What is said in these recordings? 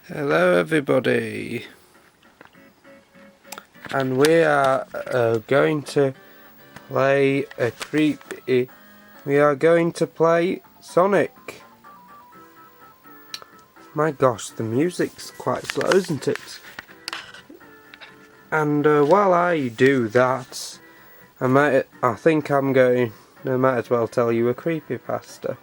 Hello everybody, and we are going to play we are going to play Sonic. My gosh, the music's quite slow, isn't it? And while I do that, I might as well tell you a creepypasta.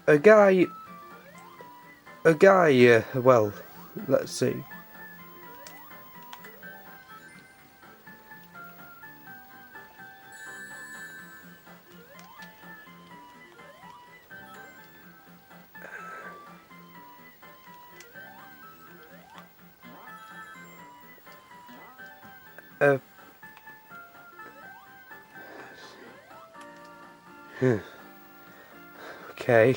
A guy, well, let's see. Okay.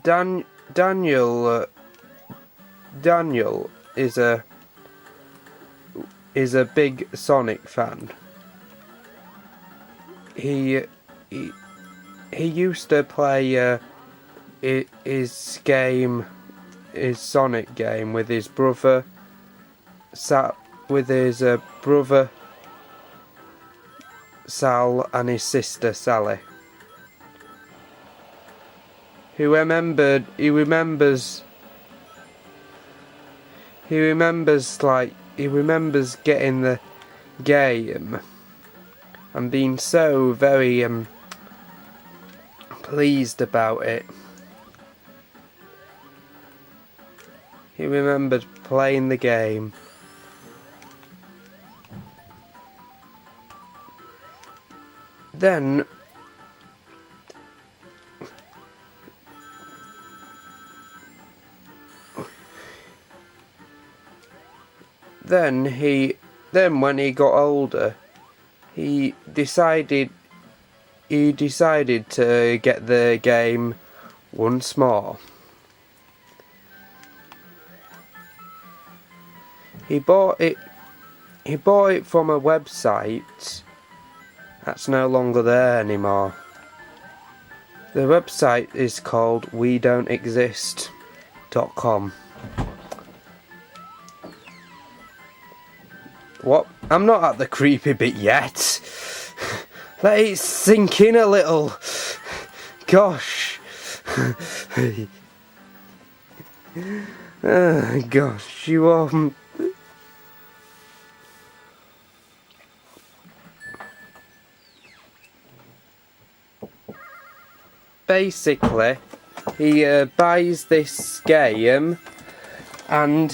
Daniel is a big Sonic fan. He used to play his Sonic game with his brother brother Sal and his sister Sally. He remembers getting the game and being so very pleased about it. He remembered playing the game. Then when he got older, he decided to get the game once more. He bought it from a website that's no longer there anymore. The website is called WeDon'tExist.com. What? I'm not at the creepy bit yet. Let it sink in a little. Gosh. Gosh, you are... Basically, he buys this game, and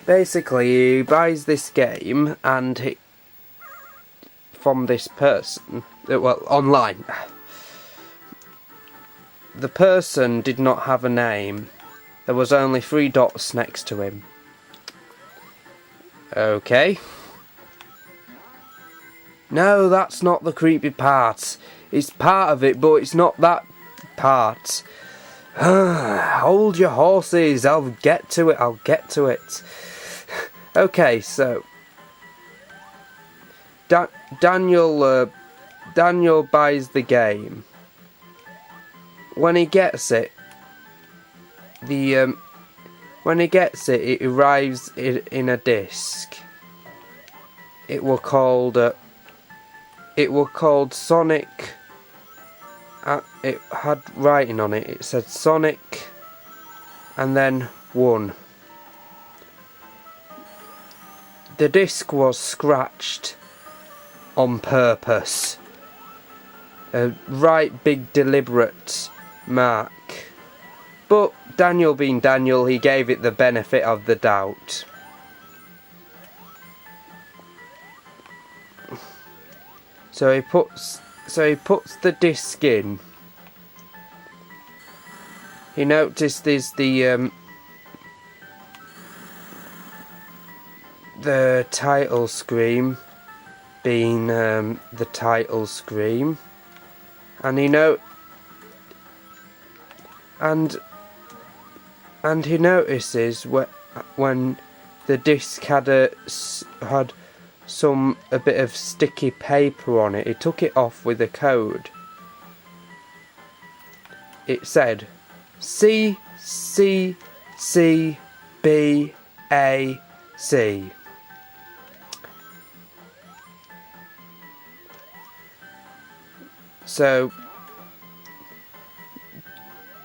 basically he buys this game and from this person, well, online. The person did not have a name. There was only 3 dots next to him. Okay. No, that's not the creepy part. It's part of it, but it's not that part. Hold your horses. I'll get to it. Okay, so Daniel buys the game. When he gets it, it arrives in a disc. It were called Sonic. It had writing on it. It said Sonic, and then 1. The disc was scratched on purpose. A right big deliberate mark. But Daniel being Daniel, he gave it the benefit of the doubt. So he puts So he puts the disc in. He notices the title screen being the title screen, and he notices when the disc had a bit of sticky paper on it. He took it off with a code. It said C C C B A C. So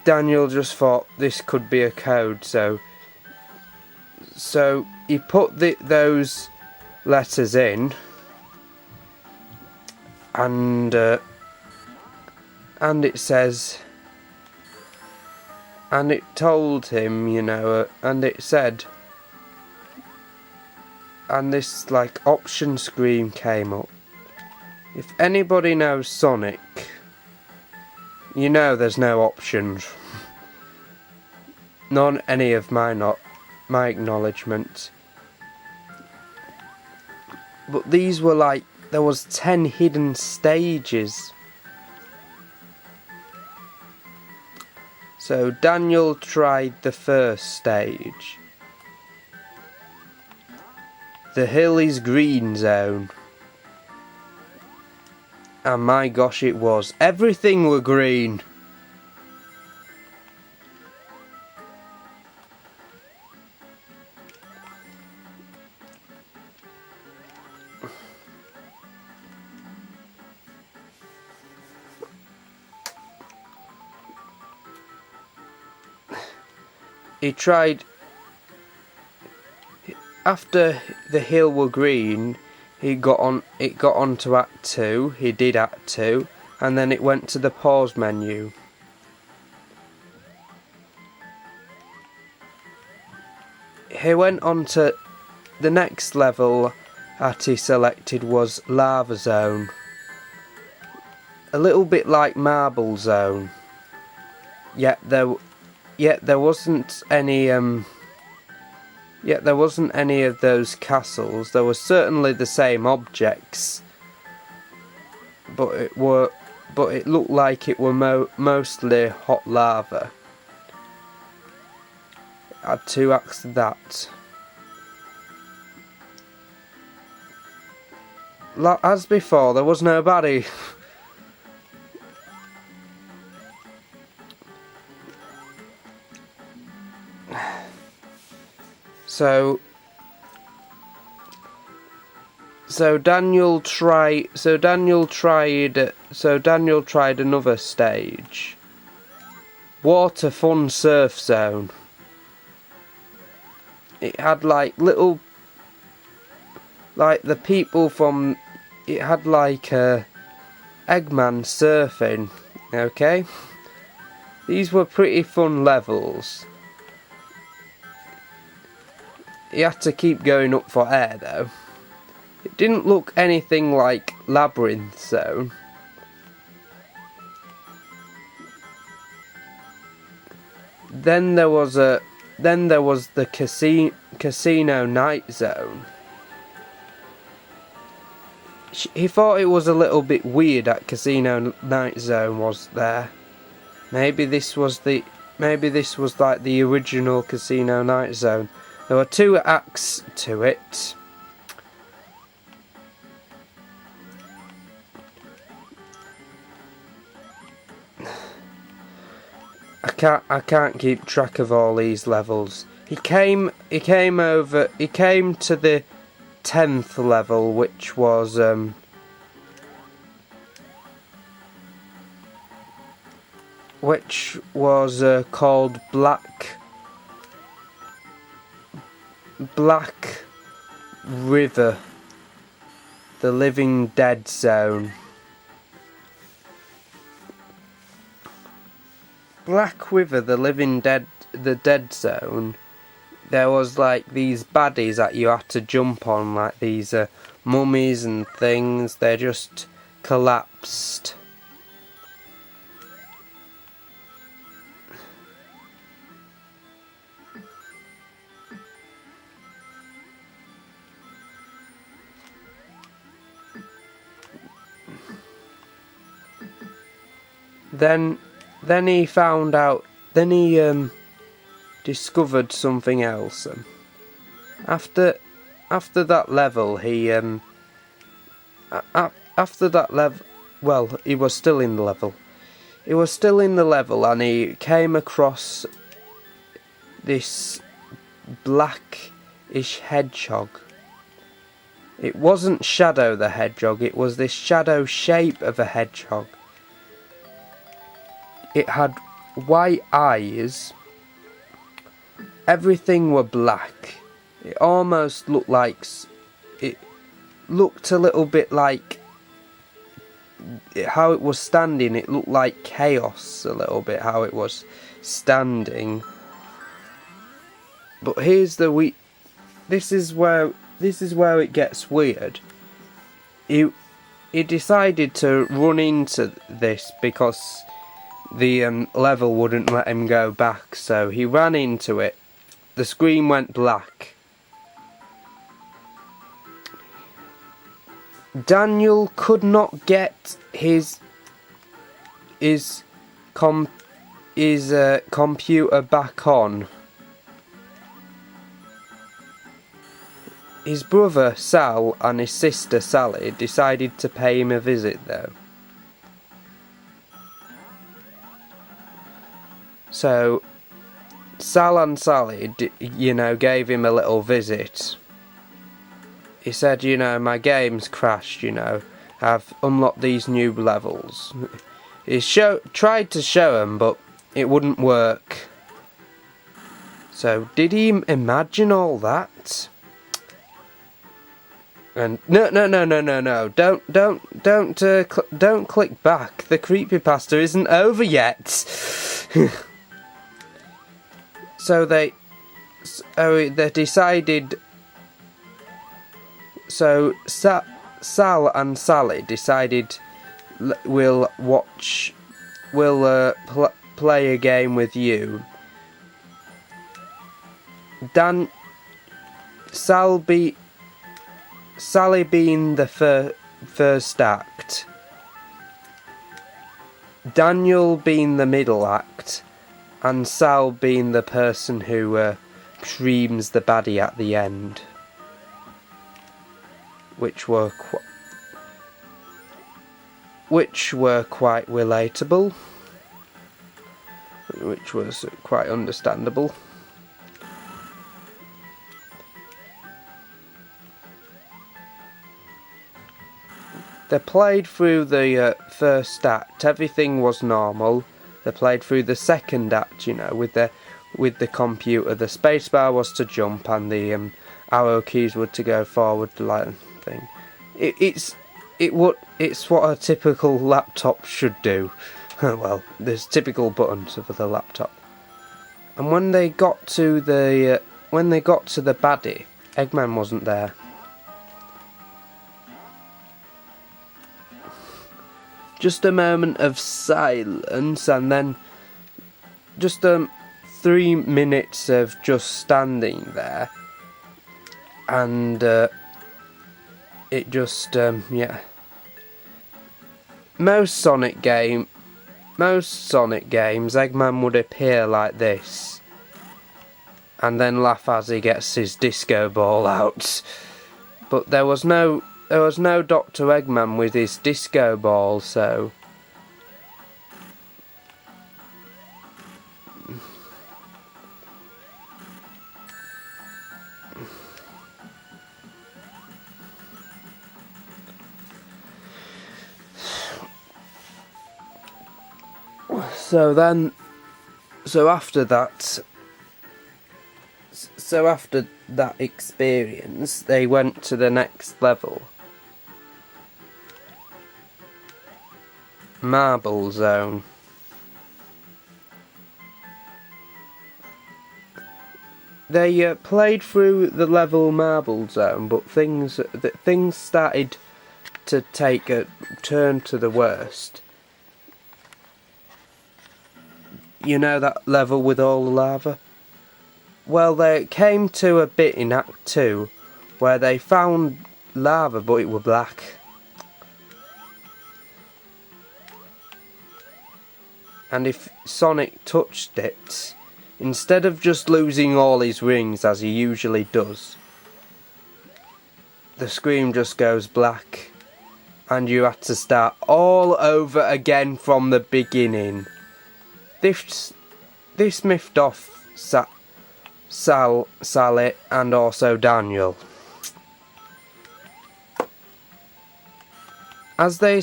Daniel just thought this could be a code, so he put those letters in, and it says, and it told him, and it said, and this like option screen came up. If anybody knows Sonic, there's no options. None any of my acknowledgements. But these were like, there was 10 hidden stages. So Daniel tried the first stage. The hill is green zone. And my gosh, it was. Everything were green. He tried. After the hill were green, it got on to Act 2. He did Act 2, and then it went to the pause menu. He went on to the next level that he selected was Lava Zone. A little bit like Marble Zone. Yet there wasn't any of those castles. There were certainly the same objects, but it looked like it were mostly hot lava. It had 2 acts of that. As before, there was nobody. So Daniel tried another stage. Water Fun Surf Zone. It had like the people from, it had like Eggman surfing, okay? These were pretty fun levels. You had to keep going up for air though. It didn't look anything like Labyrinth Zone. Then there was the Casino Night Zone. He thought it was a little bit weird that Casino Night Zone was there. Maybe this was like the original Casino Night Zone. There were 2 acts to it. I can't keep track of all these levels. He came to the 10th level, which was called Black River, the Living Dead Zone. Black River, the Dead Zone. There was like these baddies that you had to jump on, like these mummies and things. They're just collapsed. Then he found out. Then he discovered something else. After that level, he after that level. Well, he was still in the level. He was still in the level, and he came across this blackish hedgehog. It wasn't Shadow the Hedgehog. It was this shadow shape of a hedgehog. It had white eyes. Everything were black. It almost looked like... It looked a little bit like... How it was standing, it looked like chaos a little bit, how it was standing. But here's the... This is where it gets weird. He decided to run into this because the level wouldn't let him go back, so he ran into it. The screen went black. Daniel could not get his computer back on. His brother Sal and his sister Sally decided to pay him a visit though. So Sal and Sally, gave him a little visit. He said, my game's crashed, I've unlocked these new levels. He tried to show him, but it wouldn't work. So, did he imagine all that? And no, don't click back. The creepypasta isn't over yet. So they decided. So Sal and Sally decided we'll play a game with you. Sally being the first act, Daniel being the middle act, and Sal being the person who dreams the baddie at the end. Which were quite relatable, which was quite understandable. They played through the first act, everything was normal. They played through the second act, with the computer. The spacebar was to jump, and the arrow keys were to go forward, like thing. It's what a typical laptop should do. Well, there's typical buttons for the laptop. And when they got to the baddie, Eggman wasn't there. Just a moment of silence, and then just 3 minutes of just standing there, and it just Most Sonic games, Eggman would appear like this, and then laugh as he gets his disco ball out. But there was no Dr. Eggman with his disco ball, so after that experience, they went to the next level. Marble Zone. They played through the level Marble Zone, but things started to take a turn to the worst. You know that level with all the lava? Well, they came to a bit in Act 2 where they found lava, but it were black. And if Sonic touched it, instead of just losing all his rings as he usually does, the screen just goes black and you had to start all over again from the beginning. This miffed off Sally and also Daniel. As they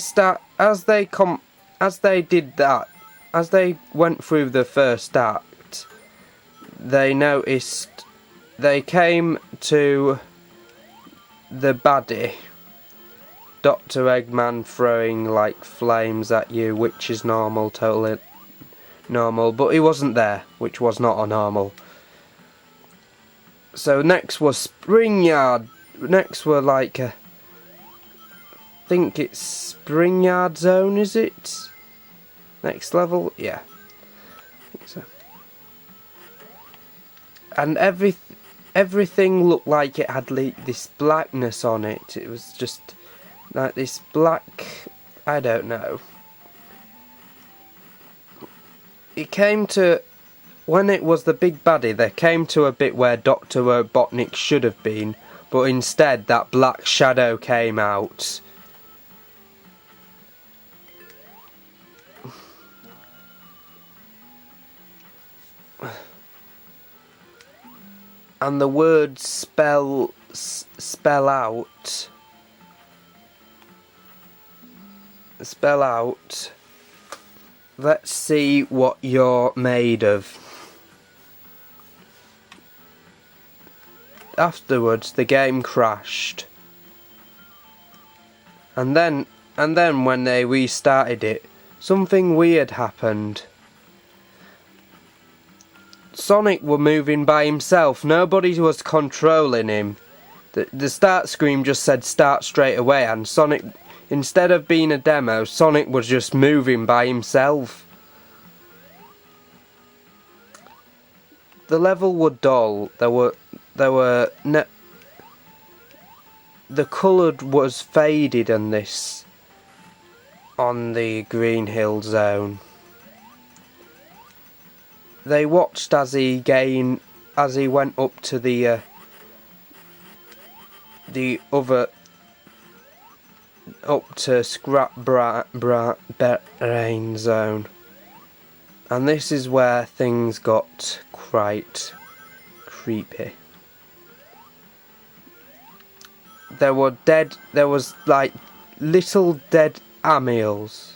went through the first act, they noticed they came to the baddie, Dr. Eggman, throwing like flames at you, which is normal, totally normal, but he wasn't there, which was not a normal. So next was Spring Yard. Next were like I think it's Spring Yard Zone, is it? Next level? Yeah. I think so. And everything looked like it had this blackness on it. It was just like this black, I don't know. It came to, when it was the big baddie, they came to a bit where Dr. Robotnik should have been, but instead that black shadow came out. And the words spell out, let's see what you're made of. Afterwards the game crashed, and then when they restarted it, something weird happened. Sonic were moving by himself, nobody was controlling him. The start screen just said start straight away, and Sonic, instead of being a demo, Sonic was just moving by himself. The level were dull. The colour was faded on the Green Hill Zone. They watched as he went up to the other, up to Scrap Brain Zone, and this is where things got quite creepy. There was like little dead Amils.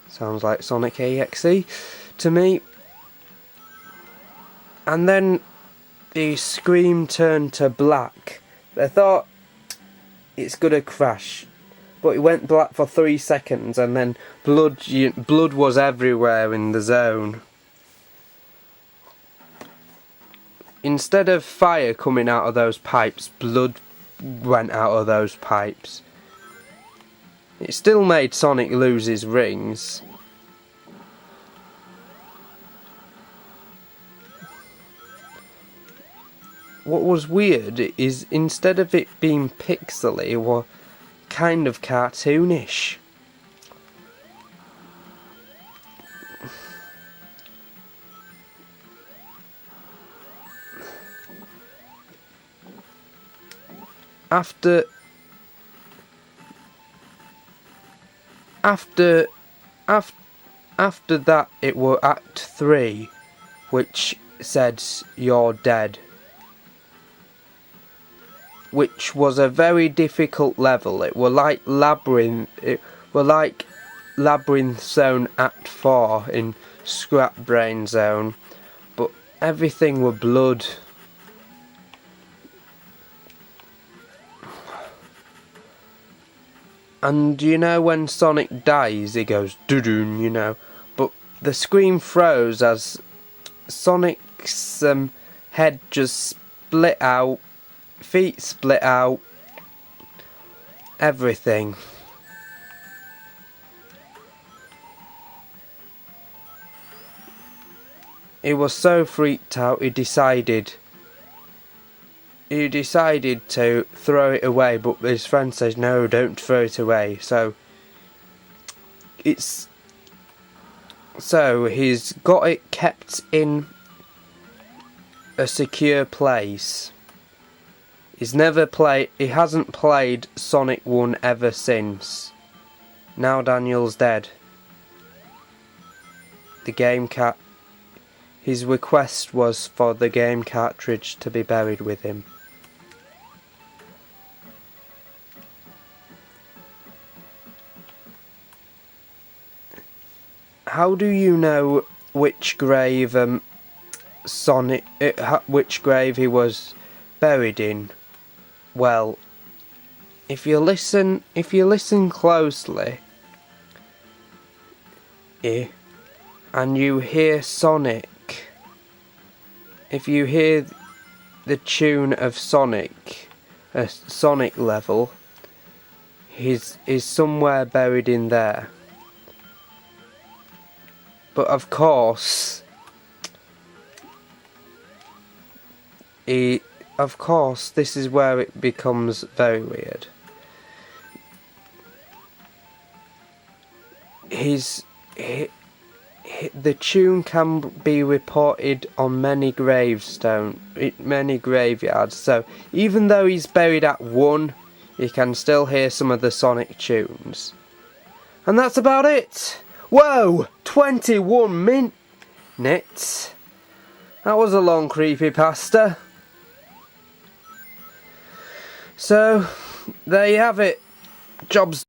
Sounds like Sonic EXE to me. And then the screen turned to black. They thought it's gonna crash, but it went black for 3 seconds, and then blood was everywhere in the zone. Instead of fire coming out of those pipes, blood went out of those pipes. It still made Sonic lose his rings. What was weird is instead of it being pixely, it was kind of cartoonish. After that, it were Act 3, which said you're dead, which was a very difficult level. It were like Labyrinth Zone Act 4 in Scrap Brain Zone, but everything were blood. And you know when Sonic dies, he goes doo-doo, you know, but the screen froze as Sonic's head just split out, feet split out, everything. he was so freaked out he decided to throw it away, but his friend says no, don't throw it away. So he's got it kept in a secure place. He hasn't played Sonic 1 ever since. Now Daniel's dead. His request was for the game cartridge to be buried with him. How do you know which grave which grave he was buried in? Well, if you listen closely, and you hear Sonic, if you hear the tune of Sonic, a Sonic level, he's somewhere buried in there. But of course, this is where it becomes very weird. The tune can be reported on many graveyards. So even though he's buried at 1, you can still hear some of the Sonic tunes. And that's about it. Whoa! 21 minutes. That was a long creepypasta. So there you have it. Job's